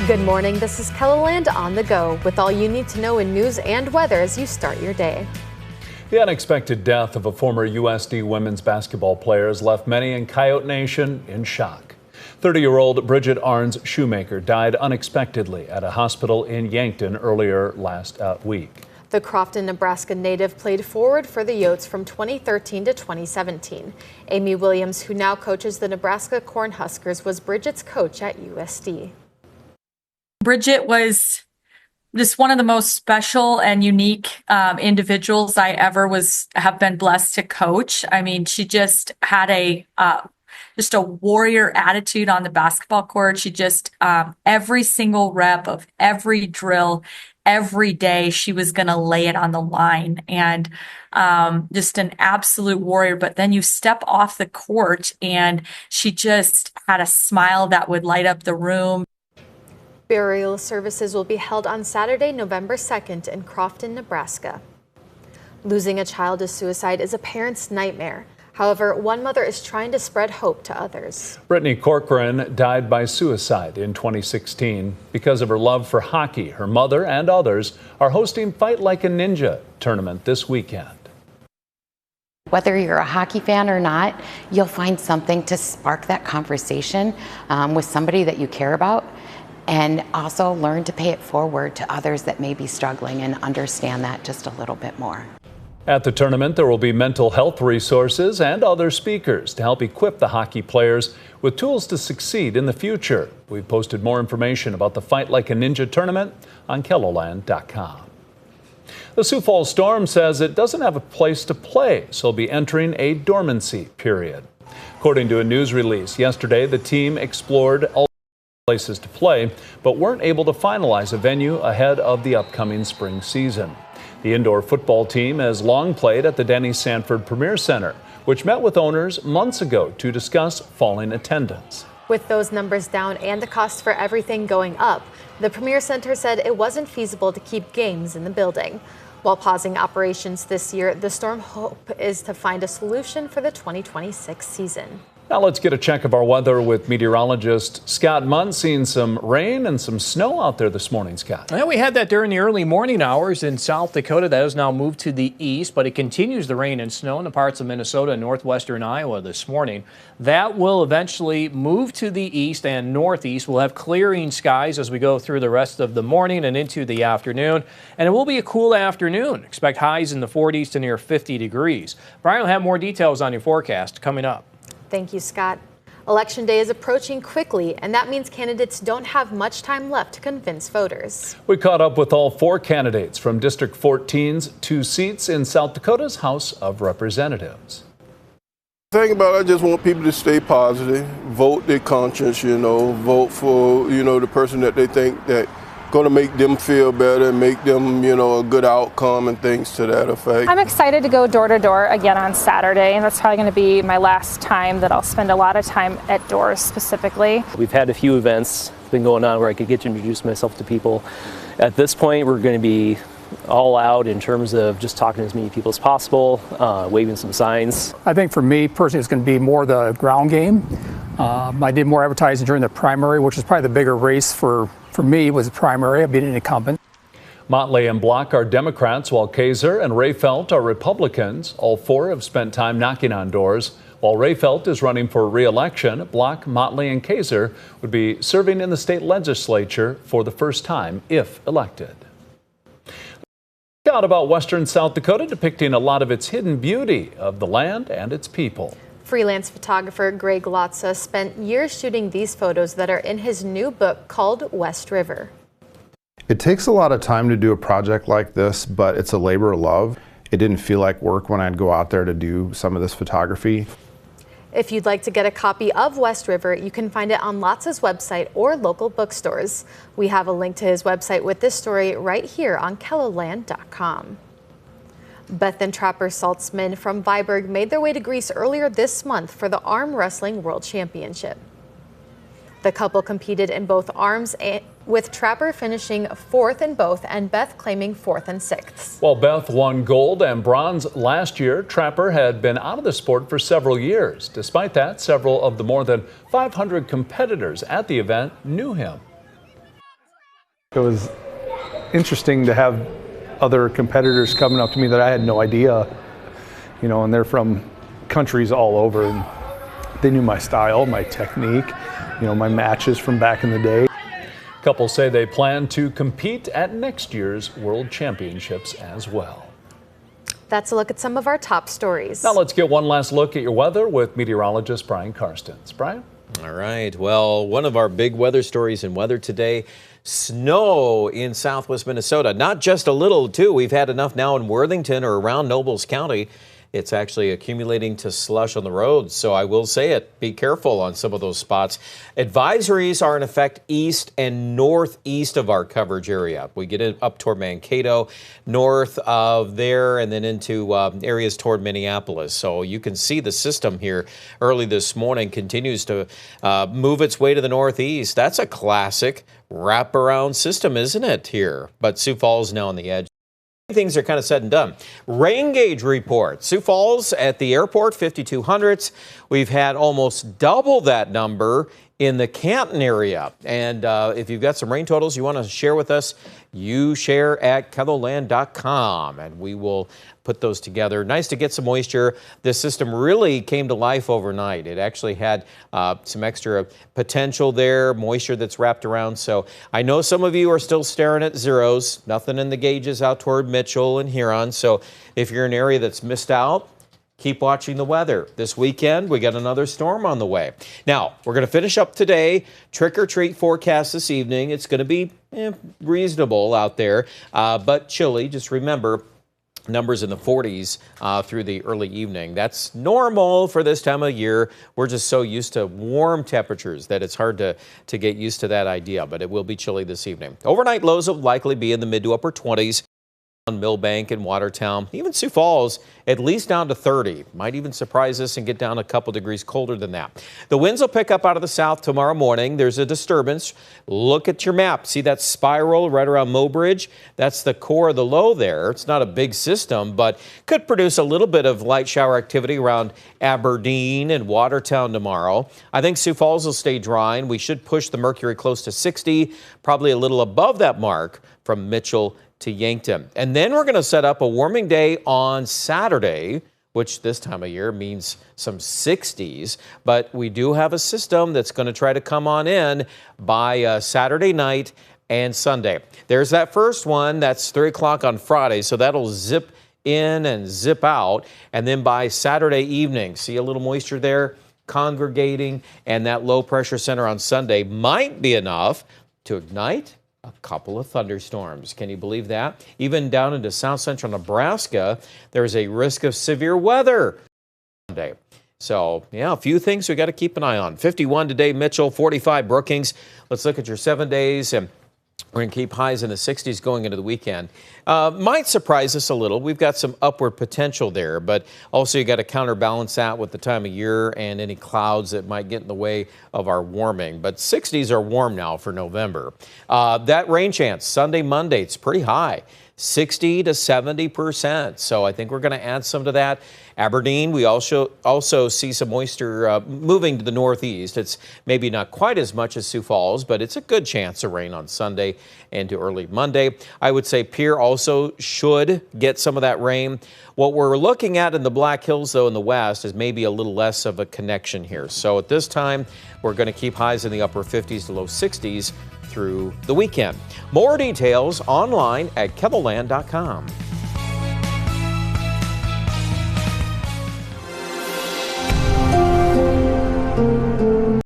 Good morning, this is KELOLAND On the Go with all you need to know in news and weather as you start your day. The unexpected death of a former USD women's basketball player has left many in Coyote Nation in shock. 30-year-old Bridget Arns Shoemaker died unexpectedly at a hospital in Yankton earlier last week. The Crofton, Nebraska native played forward for the Yotes from 2013 to 2017. Amy Williams, who now coaches the Nebraska Cornhuskers, was Bridget's coach at USD. Bridget was just one of the most special and unique individuals I ever have been blessed to coach. I mean, she just had a warrior attitude on the basketball court. She just every single rep of every drill, every day, she was going to lay it on the line, and just an absolute warrior. But then you step off the court and she just had a smile that would light up the room. Burial services will be held on Saturday, November 2nd in Crofton, Nebraska. Losing a child to suicide is a parent's nightmare. However, one mother is trying to spread hope to others. Brittany Corcoran died by suicide in 2016. Because of her love for hockey, her mother and others are hosting Fight Like a Ninja tournament this weekend. Whether you're a hockey fan or not, you'll find something to spark that conversation with somebody that you care about. And also learn to pay it forward to others that may be struggling and understand that just a little bit more. At the tournament, there will be mental health resources and other speakers to help equip the hockey players with tools to succeed in the future. We've posted more information about the Fight Like a Ninja tournament on KELOLAND.com. The Sioux Falls Storm says it doesn't have a place to play, so it'll be entering a dormancy period. According to a news release yesterday, the team explored places to play, but weren't able to finalize a venue ahead of the upcoming spring season. The indoor football team has long played at the Denny Sanford Premier Center, which met with owners months ago to discuss falling attendance. With those numbers down and the cost for everything going up, the Premier Center said it wasn't feasible to keep games in the building. While pausing operations this year, the Storm hope is to find a solution for the 2026 season. Now let's get a check of our weather with meteorologist Scott Munn. Seeing some rain and some snow out there this morning, Scott. Well, we had that during the early morning hours in South Dakota. That has now moved to the east, but it continues to rain and snow in the parts of Minnesota and northwestern Iowa this morning. That will eventually move to the east and northeast. We'll have clearing skies as we go through the rest of the morning and into the afternoon. And it will be a cool afternoon. Expect highs in the 40s to near 50 degrees. Brian will have more details on your forecast coming up. Thank you, Scott. Election day is approaching quickly, and that means candidates don't have much time left to convince voters. We caught up with all four candidates from District 14's 2 seats in South Dakota's House of Representatives. The thing about it, I just want people to stay positive, vote their conscience, vote for, the person that they think that going to make them feel better, make them, a good outcome and things to that effect. I'm excited to go door to door again on Saturday, and that's probably going to be my last time that I'll spend a lot of time at doors specifically. We've had a few events been going on where I could get to introduce myself to people. At this point, we're going to be all out in terms of just talking to as many people as possible, waving some signs. I think for me personally, it's going to be more the ground game. I did more advertising during the primary, which is probably the bigger race for me was the primary. I've been an incumbent. Motley and Block are Democrats, while Kaiser and Rayfelt are Republicans. All four have spent time knocking on doors. While Rayfelt is running for re-election, Block, Motley, and Kaiser would be serving in the state legislature for the first time if elected. Out about western South Dakota, depicting a lot of its hidden beauty of the land and its people. Freelance photographer Greg Lotza spent years shooting these photos that are in his new book called West River. It takes a lot of time to do a project like this, but it's a labor of love. It didn't feel like work when I'd go out there to do some of this photography. If you'd like to get a copy of West River, you can find it on Lotza's website or local bookstores. We have a link to his website with this story right here on KELOLAND.com. Beth and Trapper Saltzman from Viborg made their way to Greece earlier this month for the Arm Wrestling World Championship. The couple competed in both arms, with Trapper finishing fourth in both and Beth claiming fourth and sixth. While Beth won gold and bronze last year, Trapper had been out of the sport for several years. Despite that, several of the more than 500 competitors at the event knew him. It was interesting to have other competitors coming up to me that I had no idea, and they're from countries all over, and they knew my style, my technique, my matches from back in the day. Couples say they plan to compete at next year's World Championships as well. That's a look at some of our top stories. Now let's get one last look at your weather with meteorologist Brian Karstens. Brian? All right. Well, one of our big weather stories in weather today, snow in southwest Minnesota. Not just a little, too. We've had enough now in Worthington or around Nobles County. It's actually accumulating to slush on the roads. So I will say it, be careful on some of those spots. Advisories are in effect east and northeast of our coverage area. We get it up toward Mankato, north of there, and then into areas toward Minneapolis. So you can see the system here early this morning continues to move its way to the northeast. That's a classic wraparound system, isn't it, here? But Sioux Falls now on the edge. Things are kind of said and done. Rain gauge report. Sioux Falls at the airport, 5,200s. We've had almost double that number in the Canton area. And if you've got some rain totals you want to share with us, you share at KELOLAND.com, and we will put those together. Nice to get some moisture. This system really came to life overnight. It actually had some extra potential there, moisture that's wrapped around. So I know some of you are still staring at zeros. Nothing in the gauges out toward Mitchell and Huron. So if you're in an area that's missed out, keep watching the weather. This weekend, we got another storm on the way. Now, we're going to finish up today. Trick or treat forecast this evening. It's going to be reasonable out there, but chilly. Just remember, numbers in the 40s through the early evening. That's normal for this time of year. We're just so used to warm temperatures that it's hard to get used to that idea, but it will be chilly this evening. Overnight lows will likely be in the mid to upper 20s. On Millbank and Watertown, even Sioux Falls, at least down to 30. Might even surprise us and get down a couple degrees colder than that. The winds will pick up out of the south tomorrow morning. There's a disturbance. Look at your map. See that spiral right around Mobridge? That's the core of the low there. It's not a big system, but could produce a little bit of light shower activity around Aberdeen and Watertown tomorrow. I think Sioux Falls will stay dry, and we should push the mercury close to 60, probably a little above that mark from Mitchell to Yankton. And then we're going to set up a warming day on Saturday, which this time of year means some 60s. But we do have a system that's going to try to come on in by Saturday night and Sunday. There's that first one. That's 3 o'clock on Friday. So that'll zip in and zip out. And then by Saturday evening, see a little moisture there congregating. And that low pressure center on Sunday might be enough to ignite a couple of thunderstorms. Can you believe that? Even down into south central Nebraska, there's a risk of severe weather Sunday. So, yeah, a few things we got to keep an eye on. 51 today, Mitchell, 45 Brookings. Let's look at your 7 days, and we're going to keep highs in the 60s going into the weekend. Might surprise us a little. We've got some upward potential there, but also you got to counterbalance that with the time of year and any clouds that might get in the way of our warming. But 60s are warm now for November. That rain chance, Sunday, Monday, it's pretty high. 60 to 70%. So I think we're going to add some to that. Aberdeen, we also see some moisture moving to the northeast. It's maybe not quite as much as Sioux Falls, but it's a good chance of rain on Sunday and to early Monday. I would say Pierre also should get some of that rain. What we're looking at in the Black Hills, though, in the west is maybe a little less of a connection here. So at this time, we're going to keep highs in the upper 50s to low 60s through the weekend. More details online at KELOLAND.com.